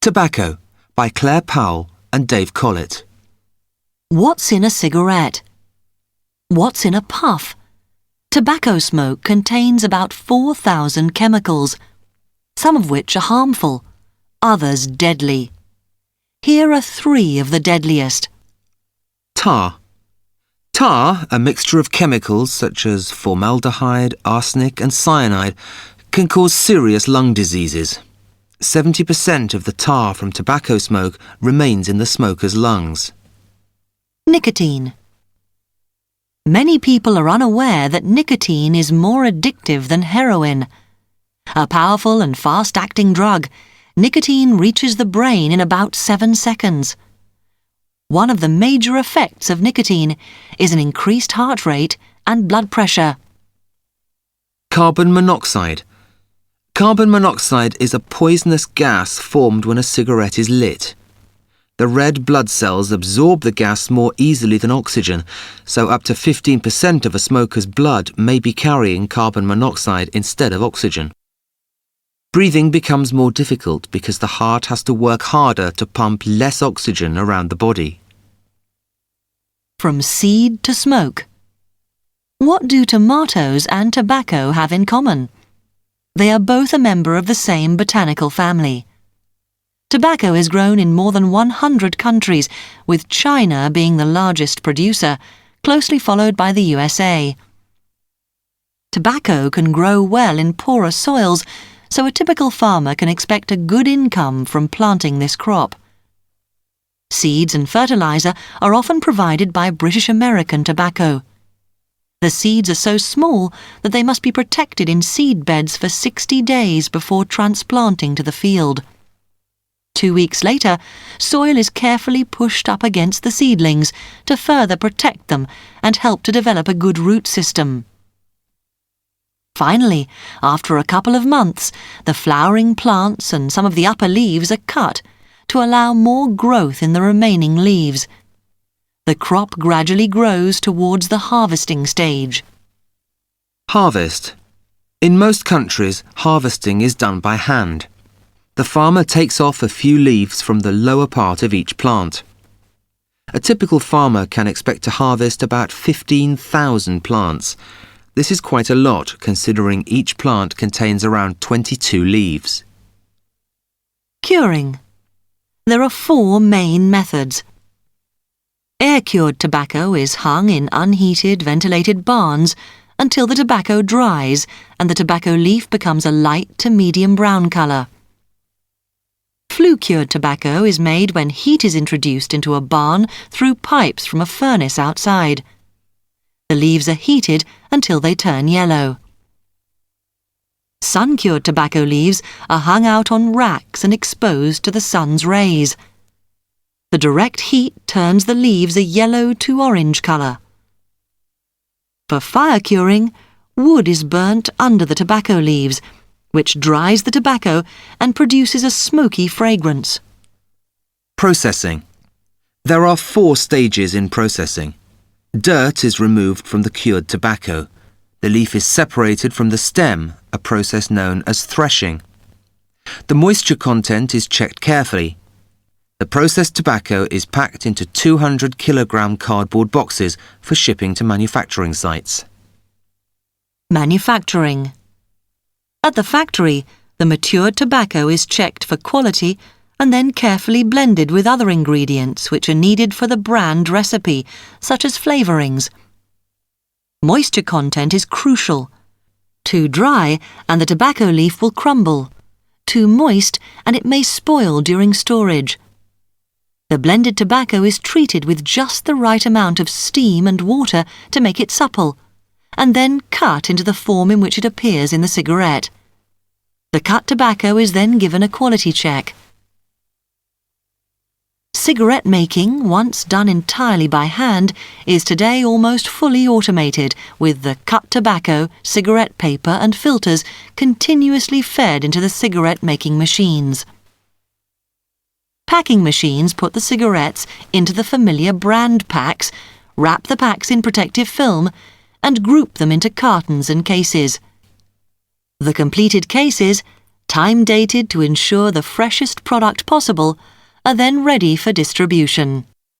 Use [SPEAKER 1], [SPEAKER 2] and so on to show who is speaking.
[SPEAKER 1] Tobacco by Claire Powell and Dave Collett.
[SPEAKER 2] What's in a cigarette? What's in a puff? Tobacco smoke contains about 4,000 chemicals, some of which are harmful, others deadly. Here are 3 of the deadliest.
[SPEAKER 1] Tar. Tar, a mixture of chemicals such as formaldehyde, arsenic and cyanide, can cause serious lung diseases. 70% of the tar from tobacco smoke remains in the smoker's lungs.
[SPEAKER 2] Nicotine. Many people are unaware that nicotine is more addictive than heroin. A powerful and fast-acting drug, nicotine reaches the brain in about 7 seconds. One of the major effects of nicotine is an increased heart rate and blood pressure.
[SPEAKER 1] Carbon monoxide. Carbon monoxide is a poisonous gas formed when a cigarette is lit. The red blood cells absorb the gas more easily than oxygen, so up to 15% of a smoker's blood may be carrying carbon monoxide instead of oxygen. Breathing becomes more difficult because the heart has to work harder to pump less oxygen around the body.
[SPEAKER 2] From seed to smoke. What do tomatoes and tobacco have in common? They are both a member of the same botanical family. Tobacco is grown in more than 100 countries, with China being the largest producer, closely followed by the USA. Tobacco can grow well in poorer soils, so a typical farmer can expect a good income from planting this crop. Seeds and fertilizer are often provided by British American tobacco. The seeds are so small that they must be protected in seed beds for 60 days before transplanting to the field. 2 weeks later, soil is carefully pushed up against the seedlings to further protect them and help to develop a good root system. Finally, after a couple of months, the flowering plants and some of the upper leaves are cut to allow more growth in the remaining leaves. The crop gradually grows towards the harvesting stage.
[SPEAKER 1] Harvest. In most countries, harvesting is done by hand. The farmer takes off a few leaves from the lower part of each plant. A typical farmer can expect to harvest about 15,000 plants. This is quite a lot, considering each plant contains around 22 leaves.
[SPEAKER 2] Curing. There are 4 main methods. Air-cured tobacco is hung in unheated, ventilated barns until the tobacco dries and the tobacco leaf becomes a light to medium brown colour. Flue-cured tobacco is made when heat is introduced into a barn through pipes from a furnace outside. The leaves are heated until they turn yellow. Sun-cured tobacco leaves are hung out on racks and exposed to the sun's rays. The direct heat turns the leaves a yellow to orange colour. For fire curing, wood is burnt under the tobacco leaves, which dries the tobacco and produces a smoky fragrance.
[SPEAKER 1] Processing. There are 4 stages in processing. Dirt is removed from the cured tobacco. The leaf is separated from the stem, a process known as threshing. The moisture content is checked carefully. The processed tobacco is packed into 200 kilogram cardboard boxes for shipping to manufacturing sites.
[SPEAKER 2] Manufacturing. At the factory, the matured tobacco is checked for quality and then carefully blended with other ingredients which are needed for the brand recipe, such as flavourings. Moisture content is crucial. Too dry and the tobacco leaf will crumble. Too moist and it may spoil during storage. The blended tobacco is treated with just the right amount of steam and water to make it supple, and then cut into the form in which it appears in the cigarette. The cut tobacco is then given a quality check. Cigarette making, once done entirely by hand, is today almost fully automated, with the cut tobacco, cigarette paper and filters continuously fed into the cigarette making machines. Packing machines put the cigarettes into the familiar brand packs, wrap the packs in protective film, and group them into cartons and cases. The completed cases, time-dated to ensure the freshest product possible, are then ready for distribution.